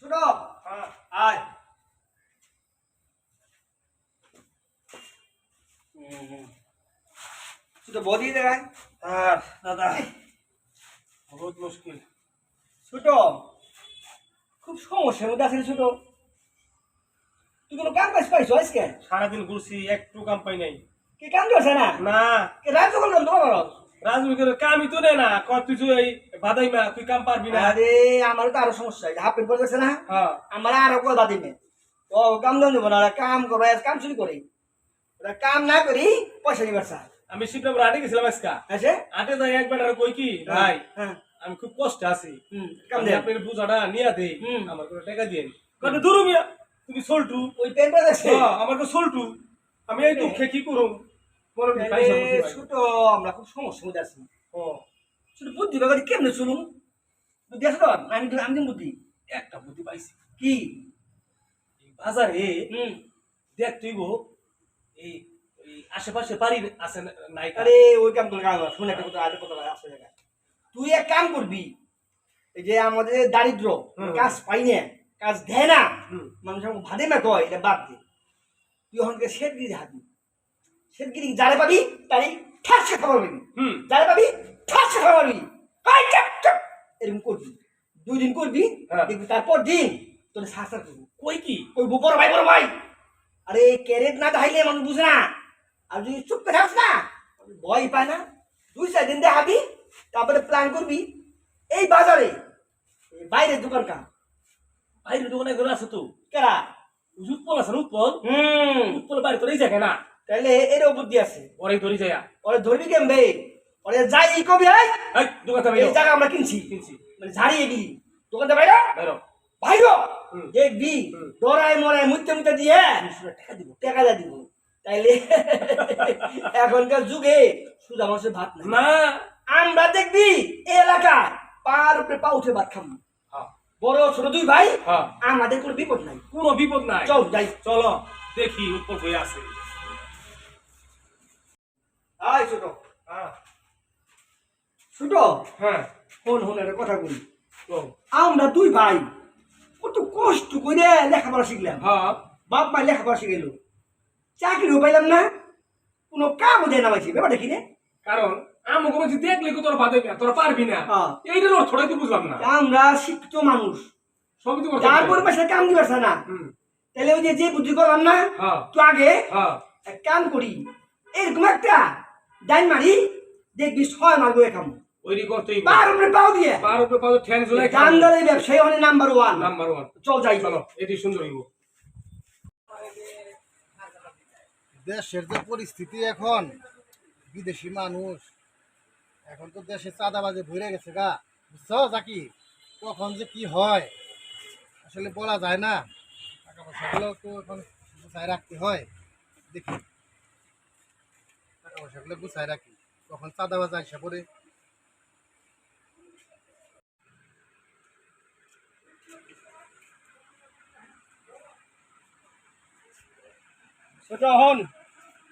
ছোট আয় ছোট বদি দেখায় আর দাদা বহুত মুশকিল। ছোট খুব সমস্যার মধ্যে আছিস ছোট। তুই কোনো কাম কাজ পাইছো আজকে? সারাদিন ঘুরছি, একটু কাম পাই নাই। কি কাম করছে না? না রাত যখন কাম তোমার রাজনীতির কামই তো নেই না, কত তুই এই বাদাই মা তুই কাম পারবি না। আরে আমারও তো আরো সমস্যা, হাফ পেট পড়ে গেছে না। হ্যাঁ আমার আরো কথা বাদি মে ও কাম দাম দেবো না, কাম করবো কাম শুরু করি, কাম না করি পয়সা নিবার স্যার। আমি শিবনগর আটে গেছিলাম আজকা, আছে আটে যাই একবার আর কই কি ভাই হ্যাঁ আমি খুব কষ্টে আছি, কাম আমি দে আপনার বুঝাটা নিয়ে দেই, হুম। আমার কোনো টাকা দিয়ে কত দূর মিয়া তুমি সল্টু। ওই পেন পড়ে গেছে। আমার তো সল্টু, আমি এই দুঃখে কি করুম মনে নেই পয়সা বুঝি ভাই। ছোট আমরা খুব সমস্যার মধ্যে আছি। ও ছোট বুদ্ধি বাগাড়ি কেমনে চলুন? বুদ্ধি আছে তো? আমি আমি বুদ্ধি একটা বুদ্ধি পাইছি, কি? এই বাজারে হুম দেখ তুই গো এই এই আশেপাশে বাড়ি আছে নাই? আরে ওই কাম করে কাম শুনে একটা কথা, আরেকটা কথা আসছে দেখা। তুই এক কাম করবি, এই যে আমাদের দারিদ্র কাজ পাই না, কাজ দেয় না, মানুষ আমাকে ভাদে না কয়, এটা বাদ দে। তুই ওখানকে শেঠগিরি হাবি, শেঠগিরি যারে পাবি তারই ঠাসে খাবার পাবি, যারে পাবি ঠাসে খাবার পাবি। আই চাপ চাপ এরকম করবি, 2 দিন করবি, দেখবি তারপর দিন তোর শাস্ত্র করবো। কই কি ওই বড় ভাই বড় ভাই, আরে ক্যারেট না ধাইলে মানুষ বুঝে না। আর যদি চুপ করে থাকস না, ভয় পায় না। 2-4 দিন দেখাবি, তারপরে প্ল্যান করবি এই বাজারে বাইরের দোকান কাম। বাইরে দোকানে ঘরে আছে তো কেরা? উৎপল আছে না, উৎপল উৎপল বাড়ি তোর এই জায়গায় না, তাহলে এরও বুদ্ধি আছে। ওরে ধরি যায় ওরে ধরবি কেমবে? ওরে যাই ই কবি দোকানটা এই জায়গা আমরা কিনছি, কিনছি মানে ঝাড়িয়ে গেলি দোকানটা বাইরে বাইরো বাইরো দেখবি ডরায় মরায় মুতে মুতে দিয়ে টাকা দিব, টাকা যা দিব। তাইলে এখনকার যুগে সুদা মানুষের ভাত নাই না। আমরা দেখবি এই এলাকায় পার উপরে পা উঠে ভাত খাবো, বড় ছোট 2 ভাই, আমাদের কোনো বিপদ নাই, কোনো বিপদ নাই। চল যাই। চলো দেখি উৎপল হয়ে আছে। আয় ছোট ছোট হ্যাঁ ফোন ফোন একটা কথা বলি। তো আমরা 2 ভাই কত কষ্ট করে লেখাপড়া শিখলাম, হ্যাঁ বাপ মা লেখাপড়া শিখাইল, চাকরিও পাইলাম না, কোনো কামও দেয় না মাঝি। ব্যাপারটা কি রে? কারণ আমাকে বলছি দেখলে কি তোর বাদে তোরা পারবি না, এইটার অর্থটাই তো বুঝলাম না। আমরা শিক্ষিত মানুষ, সবই তো যার পরিবেশে কাম দিবার না, তাহলে ওই যে বুদ্ধি করলাম না তো আগে এক কাম করি, এরকম একটা ডাইন মারি, দেখবি 6 মাস বয়ে খাম ওইটি করতেই পার উপরে পাও দিয়ে, পার উপরে পাও ঠ্যাং ঝুলাই গান্ধারের ব্যবসায়ী হলে নাম্বার 1। নাম্বার 1। চল যাই। চলো এটি সুন্দর হইব। দেশের যে পরিস্থিতি এখন, বিদেশি মানুষ এখন তো দেশে চাঁদাবাজে ভরে গেছে গা, বুঝছো জাকি? কখন যে কি হয় আসলে বলা যায় না। টাকা পয়সাগুলো তো এখন গুছায় রাখতে হয়, দেখি টাকা পয়সাগুলো গুছায় রাখি, কখন চাঁদাবাজ আইসা পড়ে। ছোট হন,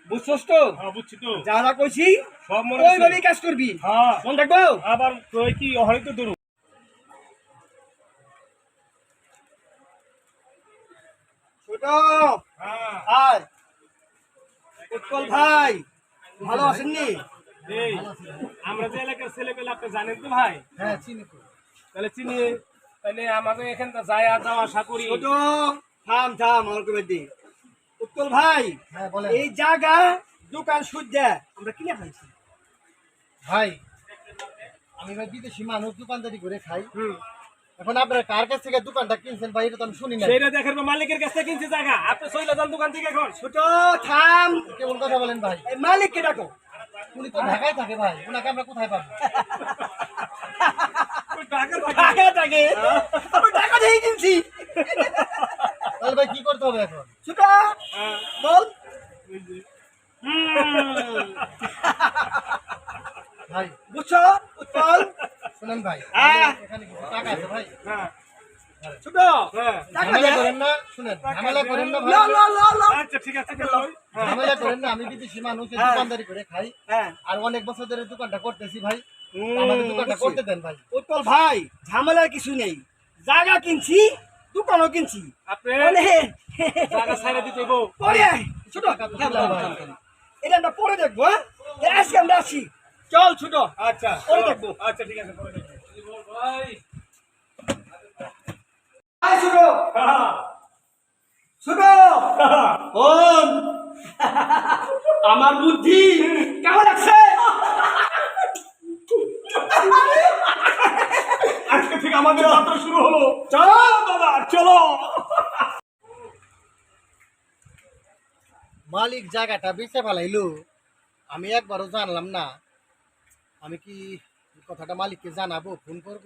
বুঝছস তো? হ্যাঁ বুঝছি তো, যারা কইছি সব মনে ওইভাবেই কাজ করবি। হ্যাঁ মন থাকবো। আবার কই কি হয়তো দূর ছোট হ্যাঁ আয়, উৎপল ভাই ভালো আছেন নি? এই আমরা যে এলাকার ছেলে পেলে আপনি জানেন তো ভাই, হ্যাঁ চিনি তো। তাহলে চিনি, তাহলে আমাদের এখান থেকে যায় যাওয়া আশা করি। ছোট থাম থাম, আমার কবে দি। উৎপল ভাই হ্যাঁ বলেন এই জায়গা দোকান সুজা আমরা কিনে ফেলছি ভাই। আমি ভাই বিদেশি মানুষ, দোকানদারি করে খাই। এখন আপনারা কার কাছ থেকে দোকানটা কিনছেন ভাই, এটা তো আমি শুনি না। সেইটা দেখার পর মালিকের কাছে কিনছে জায়গা, আপনি চলে যান দোকান থেকে এখন। ছোট থাম, কেমন কথা বলেন ভাই? এই মালিককে ডাকো। উনি তো ঢাকায় থাকে ভাই, ওনাকে আমরা কোথায় পাবো? টাকা টাকে আমি টাকা দিয়ে কিনছি। তাহলে ভাই কি করতে হবে এখন? ছোট বল। ভাই বুঝছো উৎপল? শুনেন ভাই, হ্যাঁ। এখানে কিছু টাকা আছে ভাই। ছোট হ্যাঁ টাকা ঝামেলা দে। করেন না, শুনেন ঝামেলা করেন না ভাই, লো লো লো লো। আচ্ছা ঠিক আছে ঝামেলা করেন না। আমি বিদেশি মানুষ, এই হ্যাঁ। দোকানদারি করে খাই, হ্যাঁ আর অনেক বছর ধরে দোকানটা করতেছি ভাই। আমাদের দোকানটা করতে দেন ভাই। উৎপল ভাই ঝামেলার কিছু নেই, জায়গা কিনছি দোকানও কিনছি আপনি বলে জায়গা ছাইরা দিতে হইব পরে আয়। ছোট এটা আমরা পরে দেখবো হ্যাঁ আজকে আমরা আসি চল ছোট আচ্ছা পরে দেখবো আচ্ছা ঠিক আছে পরে দেখবো ভাই আয় ছোট ছোট ওম আমার বুদ্ধি কেমন লাগছে আজকে থেকে আমাদের যাত্রা শুরু হলো চলো দাদা চলো মালিক জায়গাটা বেঁচে ফেলাইলো আমি একবারও জানলাম না আমি কি এই কথাটা মালিককে জানাবো ফোন করব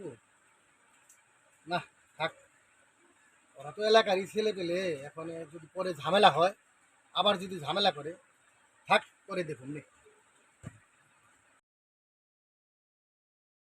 না থাক ওরা তো এলাকারই ছেলে পেলে এখন যদি পরে ঝামেলা হয় আবার যদি ঝামেলা করে থাক করে দেখুন নে